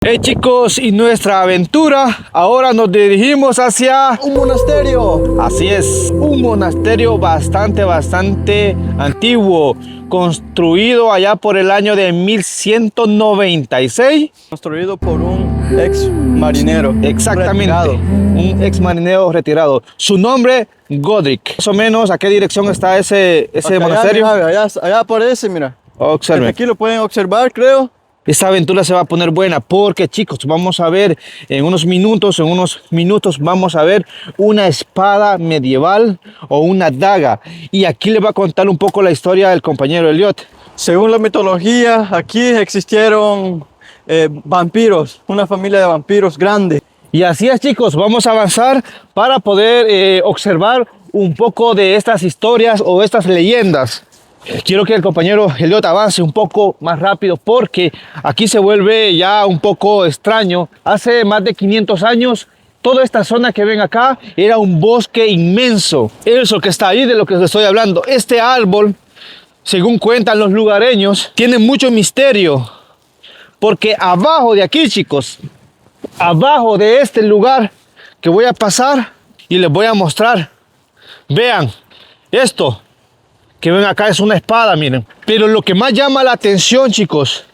Hey chicos, y nuestra aventura, ahora nos dirigimos hacia un monasterio. Así es, un monasterio bastante antiguo, construido allá por el año de 1196. Construido por un ex marinero. Exactamente, retirado. Un ex marinero retirado. Su nombre, Godric. Más o menos, ¿a qué dirección está ese monasterio? Allá aparece, mira. Observen. Aquí lo pueden observar, creo. Esta aventura se va a poner buena porque, chicos, vamos a ver en unos minutos vamos a ver una espada medieval o una daga. Y aquí le va a contar un poco la historia del compañero Elliot. Según la mitología, aquí existieron vampiros, una familia de vampiros grande. Y así es, chicos, vamos a avanzar para poder observar un poco de estas historias o estas leyendas. Quiero que el compañero Elliot avance un poco más rápido porque aquí se vuelve ya un poco extraño. Hace más de 500 años, toda esta zona que ven acá era un bosque inmenso. Eso que está ahí de lo que les estoy hablando. Este árbol, según cuentan los lugareños, tiene mucho misterio. Porque abajo de aquí, chicos, abajo de este lugar que voy a pasar y les voy a mostrar. Vean, esto que ven acá es una espada, miren. Pero lo que más llama la atención, chicos,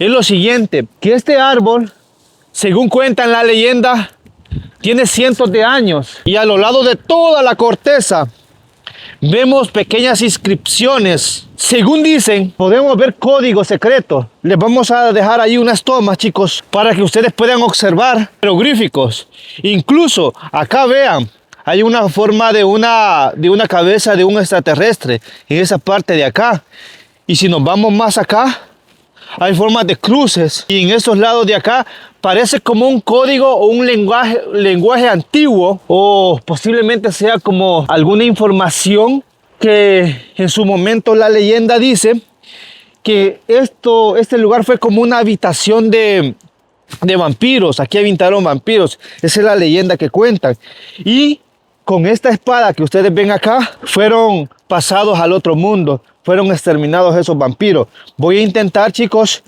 es lo siguiente, que este árbol, según cuentan la leyenda, tiene cientos de años. Y a lo largo de toda la corteza vemos pequeñas inscripciones. Según dicen, podemos ver códigos secretos. Les vamos a dejar ahí unas tomas, chicos, para que ustedes puedan observar jeroglíficos. Incluso acá vean, hay una forma de una cabeza de un extraterrestre en esa parte de acá. Y si nos vamos más acá, hay formas de cruces. Y en esos lados de acá parece como un código o un lenguaje antiguo. O posiblemente sea como alguna información que en su momento la leyenda dice que este lugar fue como una habitación de vampiros. Aquí habitaron vampiros. Esa es la leyenda que cuentan. Y con esta espada que ustedes ven acá, fueron pasados al otro mundo, fueron exterminados esos vampiros. Voy a intentar, chicos,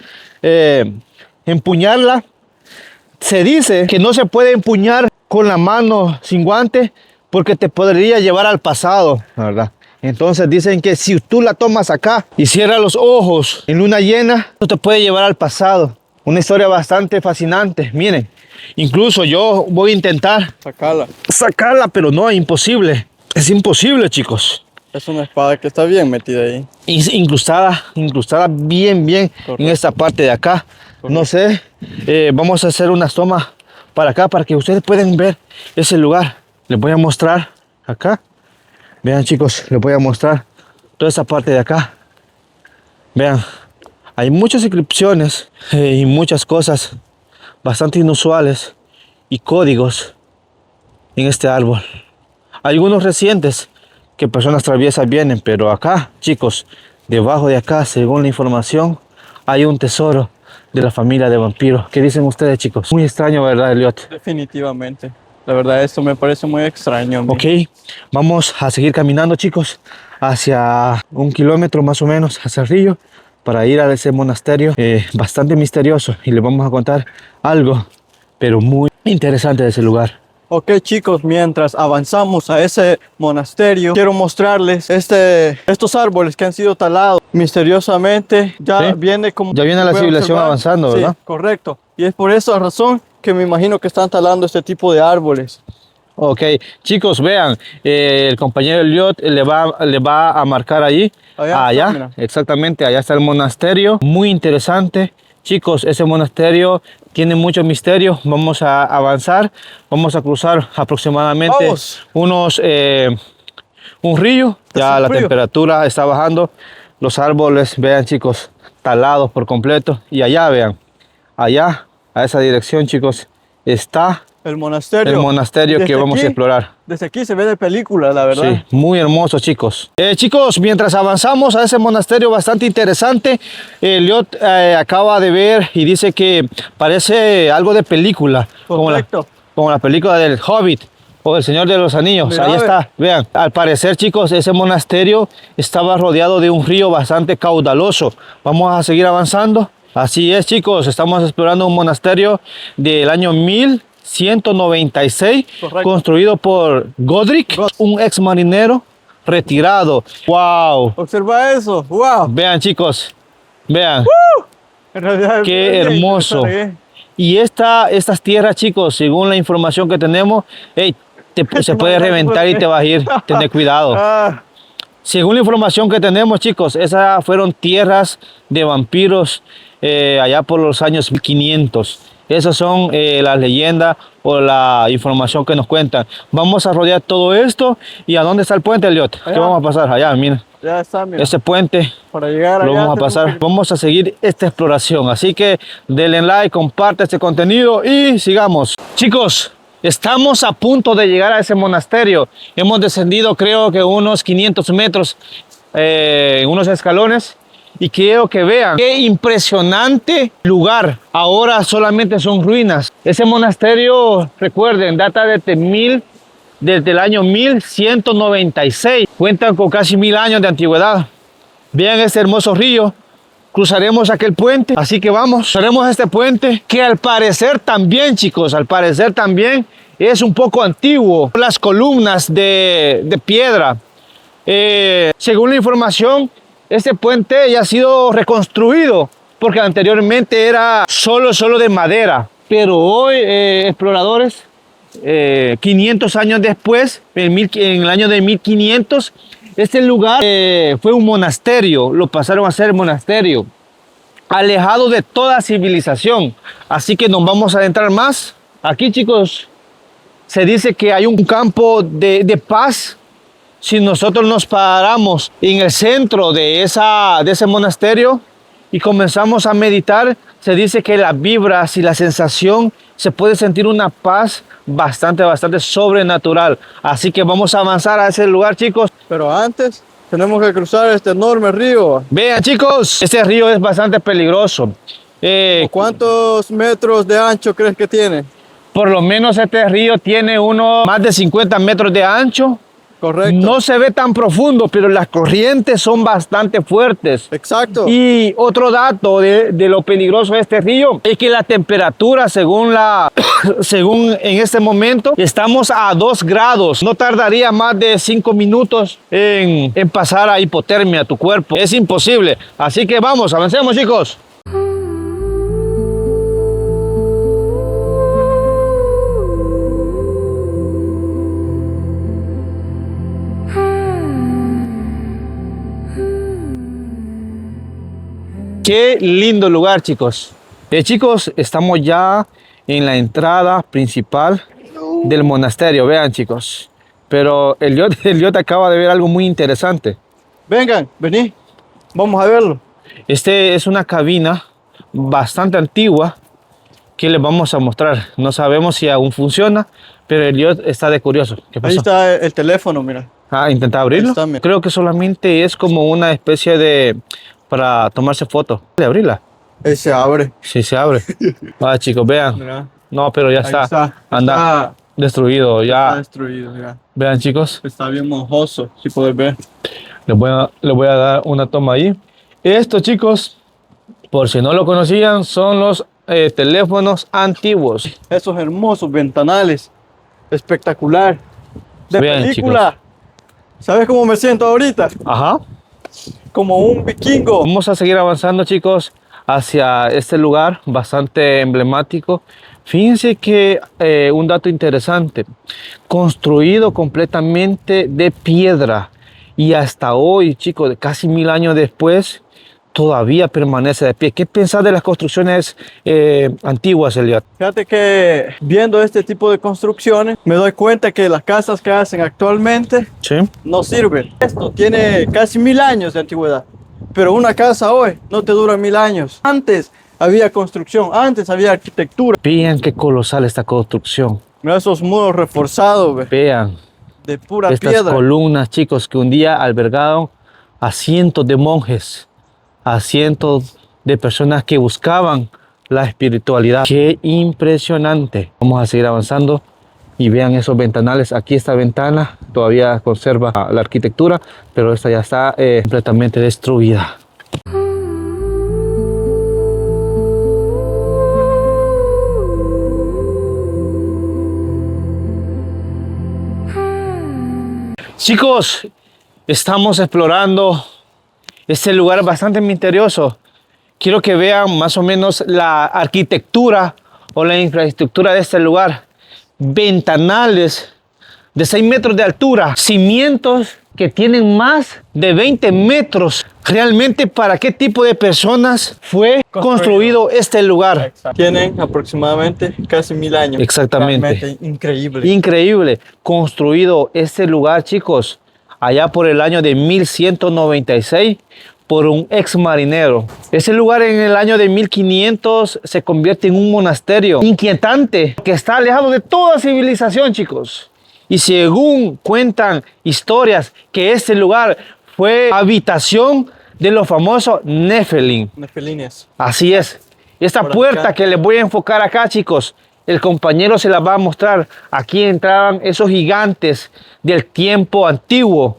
empuñarla. Se dice que no se puede empuñar con la mano sin guante porque te podría llevar al pasado, ¿verdad? Entonces dicen que si tú la tomas acá y cierras los ojos en luna llena, esto te puede llevar al pasado. Una historia bastante fascinante, miren. Incluso yo voy a intentar sacarla, pero no, es imposible. Es imposible, chicos. Es una espada que está bien metida ahí. Incrustada bien Correcto. En esta parte de acá. Correcto. No sé, vamos a hacer unas tomas para acá para que ustedes puedan ver ese lugar. Les voy a mostrar acá. Vean, chicos, les voy a mostrar toda esa parte de acá. Vean, hay muchas inscripciones y muchas cosas bastante inusuales y códigos en este árbol. Algunos recientes que personas traviesas vienen, pero acá, chicos, debajo de acá, según la información, hay un tesoro de la familia de vampiros. ¿Qué dicen ustedes, chicos? Muy extraño, ¿verdad, Elliot? Definitivamente. La verdad, esto me parece muy extraño. Ok, vamos a seguir caminando, chicos, hacia 1 kilómetro más o menos, hacia el río, para ir a ese monasterio bastante misterioso, y les vamos a contar algo, pero muy interesante de ese lugar. Ok, chicos, mientras avanzamos a ese monasterio, quiero mostrarles estos árboles que han sido talados misteriosamente. Ya viene la civilización avanzando, ¿verdad? Sí, correcto. Y es por esa razón que me imagino que están talando este tipo de árboles. Ok, chicos, vean, el compañero Elliot le va a marcar ahí, allá, exactamente, allá está el monasterio, muy interesante. Chicos, ese monasterio tiene mucho misterio. Vamos a avanzar, vamos a cruzar aproximadamente un río. Ya la temperatura está bajando, los árboles, vean, chicos, talados por completo. Y allá, vean, allá, a esa dirección, chicos, está el monasterio que vamos a explorar. Desde aquí se ve de película, la verdad. Sí, muy hermoso, chicos. Chicos, mientras avanzamos a ese monasterio bastante interesante, Elliot acaba de ver y dice que parece algo de película. Correcto. Como la película del Hobbit o El Señor de los Anillos. Mira, ahí está, vean. Al parecer, chicos, ese monasterio estaba rodeado de un río bastante caudaloso. Vamos a seguir avanzando Así es, chicos, estamos explorando un monasterio del año 1196, Correcto. construido por Godric, un ex marinero retirado. ¡Wow! Observa eso. ¡Wow! Vean, chicos, vean. En realidad, Qué bien, hermoso. bien. Y estas tierras, chicos, según la información que tenemos, hey, se puede reventar y te vas a ir. Tener cuidado. Ah, Según la información que tenemos, chicos, esas fueron tierras de vampiros allá por los años 1500. Esas son las leyendas o la información que nos cuentan. Vamos a rodear todo esto. ¿Y a dónde está el puente, Elliot? ¿Qué Allá. vamos a pasar? Allá, mira. ya está, mira. Ese puente Para llegar lo allá vamos a tenemos pasar. que- Vamos a seguir esta exploración. Así que denle like, comparte este contenido y sigamos. Chicos, estamos a punto de llegar a ese monasterio. Hemos descendido, creo que unos 500 metros en unos escalones. Y quiero que vean qué impresionante lugar. Ahora solamente son ruinas. Ese monasterio, recuerden, data desde el año 1196. Cuentan con casi 1000 años de antigüedad. Vean este hermoso río. Cruzaremos aquel puente. Así que vamos, cruzaremos este puente que al parecer también, chicos, al parecer también es un poco antiguo. Las columnas de piedra. Según la información, este puente ya ha sido reconstruido porque anteriormente era solo de madera. Pero hoy, exploradores, 500 años después, en el año de 1500, este lugar fue un monasterio, lo pasaron a ser monasterio, alejado de toda civilización. Así que nos vamos a adentrar más. Aquí, chicos, se dice que hay un campo de paz. Si nosotros nos paramos en el centro de ese monasterio y comenzamos a meditar, se dice que las vibras y la sensación, se puede sentir una paz bastante sobrenatural. Así que vamos a avanzar a ese lugar, chicos. Pero antes tenemos que cruzar este enorme río. Vean, chicos, este río es bastante peligroso. ¿Cuántos metros de ancho crees que tiene? Por lo menos este río tiene más de 50 metros de ancho. Correcto. No se ve tan profundo, pero las corrientes son bastante fuertes. Exacto. Y otro dato de lo peligroso de este río es que la temperatura, según en este momento, estamos a 2 grados. No tardaría más de 5 minutos en pasar a hipotermia tu cuerpo. Es imposible. Así que vamos, avancemos, chicos. Qué lindo lugar, chicos. Chicos, estamos ya en la entrada principal del monasterio. Vean, chicos. Pero Elliot acaba de ver algo muy interesante. Vengan, vení. Vamos a verlo. Este es una cabina bastante antigua que les vamos a mostrar. No sabemos si aún funciona, pero Elliot está de curioso. ¿Qué pasó? Ahí está el teléfono, mira. Ah, intenta abrirlo. Ahí está, mira. Creo que solamente es como una especie de para tomarse foto. ¿De abrirla? Ahí se abre. Sí, se abre. Ah, chicos, vean. Mira. No, pero ya Ahí está. está. Anda destruido. Está Ya. destruido, mira. Vean, chicos. Está bien mojoso, si puedes ver. Les voy a dar una toma ahí. Esto, chicos, por si no lo conocían, son los teléfonos antiguos. Esos hermosos ventanales. Espectacular. De Vean, película. ¿Sabes cómo me siento ahorita? Ajá. Como un vikingo. Vamos a seguir avanzando, chicos, hacia este lugar bastante emblemático. Fíjense que un dato interesante, construido completamente de piedra y hasta hoy, chicos, de casi 1000 años después, todavía permanece de pie. ¿Qué pensás de las construcciones antiguas, Elliot? Fíjate que viendo este tipo de construcciones, me doy cuenta que las casas que hacen actualmente Sí. no sirven. Esto tiene casi 1000 años de antigüedad, pero una casa hoy no te dura 1000 años. Antes había construcción, antes había arquitectura. Vean qué colosal esta construcción. Mira esos muros reforzados, ve, Vean de pura estas piedra. columnas, chicos, que un día albergaron a cientos de monjes, a cientos de personas que buscaban la espiritualidad. Qué impresionante. Vamos a seguir avanzando y vean esos ventanales. Aquí esta ventana todavía conserva la arquitectura, pero esta ya está completamente destruida. Chicos, estamos explorando este lugar bastante misterioso. Quiero que vean más o menos la arquitectura o la infraestructura de este lugar. Ventanales de 6 metros de altura, cimientos que tienen más de 20 metros. Realmente, ¿para qué tipo de personas fue construido este lugar? Tienen aproximadamente casi 1000 años. Exactamente. Realmente increíble. Increíble. Construido este lugar, chicos, allá por el año de 1196 por un ex marinero. Ese lugar en el año de 1500 se convierte en un monasterio inquietante que está alejado de toda civilización, chicos. Y según cuentan historias que este lugar fue habitación de los famosos Nephilim. Nefelines. Así es. Esta Por puerta acá. que les voy a enfocar acá, chicos, el compañero se la va a mostrar. Aquí entraban esos gigantes del tiempo antiguo.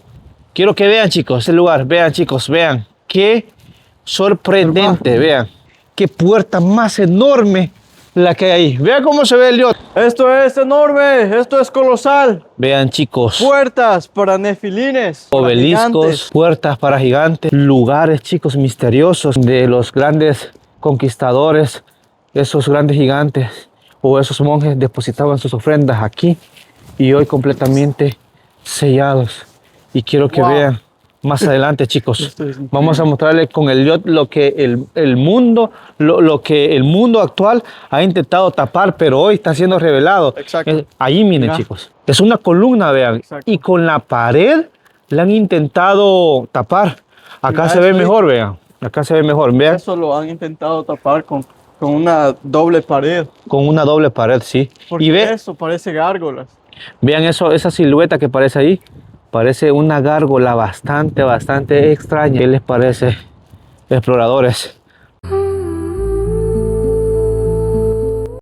Quiero que vean, chicos, este lugar. Vean, chicos, vean. Qué sorprendente, vean. Qué puerta más enorme la que hay ahí. Vean cómo se ve el dios. Esto es enorme, esto es colosal. Vean, chicos. Puertas para nefilines. para Obeliscos, gigantes. puertas para gigantes, lugares, chicos, misteriosos de los grandes conquistadores. Esos grandes gigantes o esos monjes depositaban sus ofrendas aquí y hoy completamente sellados. Y quiero que Wow. vean más adelante, chicos. Esto es increíble. Vamos a mostrarles con el yacht lo que el mundo, lo que el mundo actual ha intentado tapar, pero hoy está siendo revelado. Exacto. Allí miren, Mira. chicos. Es una columna, vean. Exacto. Y con la pared la han intentado tapar. Acá Mira, se ve eso ahí. mejor, vean. Acá se ve mejor, vean. Eso lo han intentado tapar con una doble pared. Con una doble pared, sí. Porque Y eso parece gárgolas. vean eso, esa silueta que parece ahí. Parece una gárgola bastante extraña. ¿Qué les parece, exploradores?